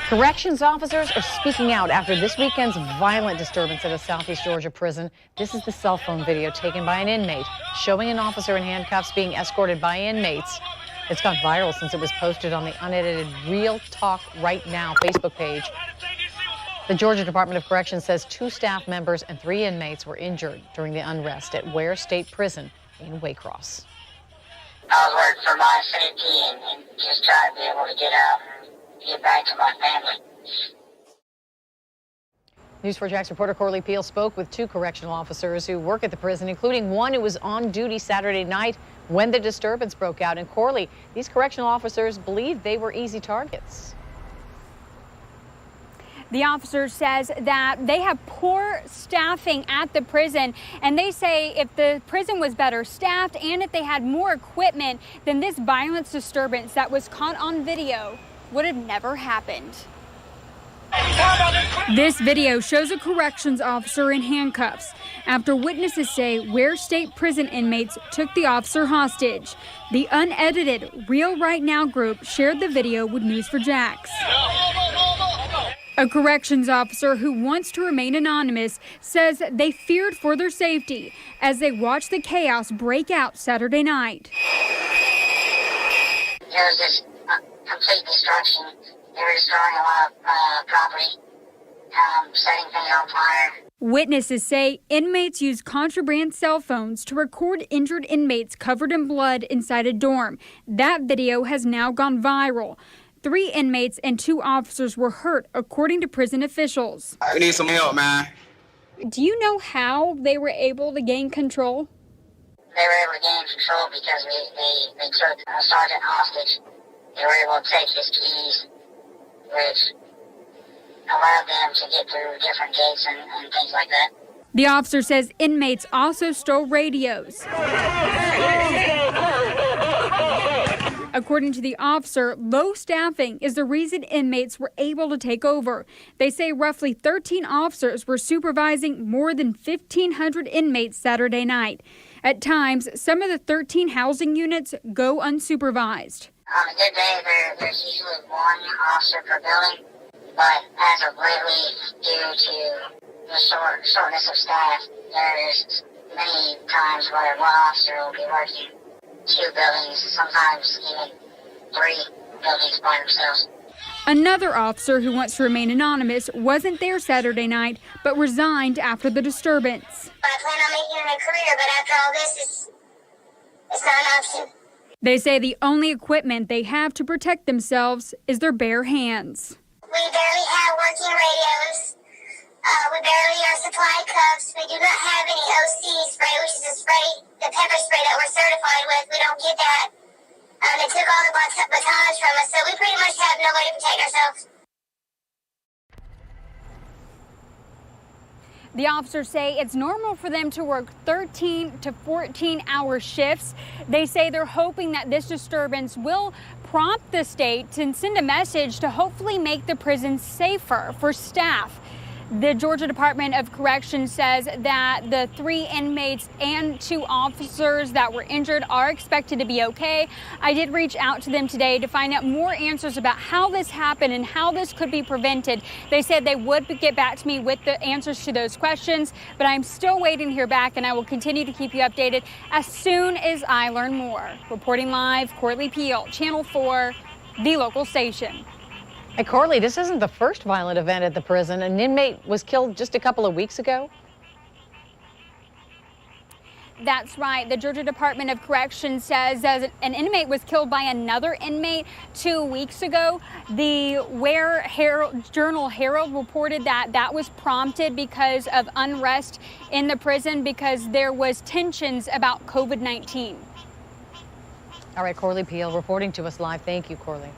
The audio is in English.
Corrections officers are speaking out after this weekend's violent disturbance at a Southeast Georgia prison. This is the cell phone video taken by an inmate showing an officer in handcuffs being escorted by inmates. It's gone viral since it was posted on the unedited Real Talk Right Now Facebook page. The Georgia Department of Corrections says 2 staff members and 3 inmates were injured during the unrest at Ware State Prison in Waycross. I was working for my safety and just trying to be able to get out and get back to my family. News4JAX reporter Corley Peel spoke with 2 correctional officers who work at the prison, including one who was on duty Saturday night when the disturbance broke out. And Corley, these correctional officers believe they were easy targets. The officer says that they have poor staffing at the prison, and they say if the prison was better staffed and if they had more equipment, then this violence disturbance that was caught on video would have never happened. This video shows a corrections officer in handcuffs after witnesses say Ware State Prison inmates took the officer hostage. The unedited Real Right Now group shared the video with News4JAX. A corrections officer who wants to remain anonymous says they feared for their safety as they watched the chaos break out Saturday night. There was this complete destruction. They were destroying a lot of property, setting things on fire. Witnesses say inmates used contraband cell phones to record injured inmates covered in blood inside a dorm. That video has now gone viral. 3 inmates and 2 officers were hurt, according to prison officials. We need some help, man. Do you know how they were able to gain control? They were able to gain control because they took a sergeant hostage. They were able to take his keys, which allowed them to get through different gates and things like that. The officer says inmates also stole radios. According to the officer, low staffing is the reason inmates were able to take over. They say roughly 13 officers were supervising more than 1,500 inmates Saturday night. At times, some of the 13 housing units go unsupervised. On a good day, there's usually 1 officer per building, but as of lately, due to the shortness of staff, there's many times where 1 officer will be working 2 buildings, sometimes even 3 buildings by themselves. Another officer who wants to remain anonymous wasn't there Saturday night, but resigned after the disturbance. I plan on making it a career, but after all this, it's not an option. They say the only equipment they have to protect themselves is their bare hands. We barely have working radios. We barely are supplied cuffs. We do not have any OC spray, which is a spray, the pepper spray that we're certified with. We don't get that. They took all the batons from us, so we pretty much have no way to protect ourselves. The officers say it's normal for them to work 13 to 14-hour shifts. They say they're hoping that this disturbance will prompt the state to send a message to hopefully make the prison safer for staff. The Georgia Department of Corrections says that the 3 inmates and 2 officers that were injured are expected to be okay. I did reach out to them today to find out more answers about how this happened and how this could be prevented. They said they would get back to me with the answers to those questions, but I'm still waiting to hear back, and I will continue to keep you updated as soon as I learn more. Reporting live, Corley Peel, Channel 4, the local station. Hey, Corley, this isn't the first violent event at the prison. An inmate was killed just a couple of weeks ago. That's right. The Georgia Department of Corrections says an inmate was killed by another inmate 2 weeks ago. The Ware Journal-Herald reported that that was prompted because of unrest in the prison because there was tensions about COVID-19. All right, Corley Peel reporting to us live. Thank you, Corley.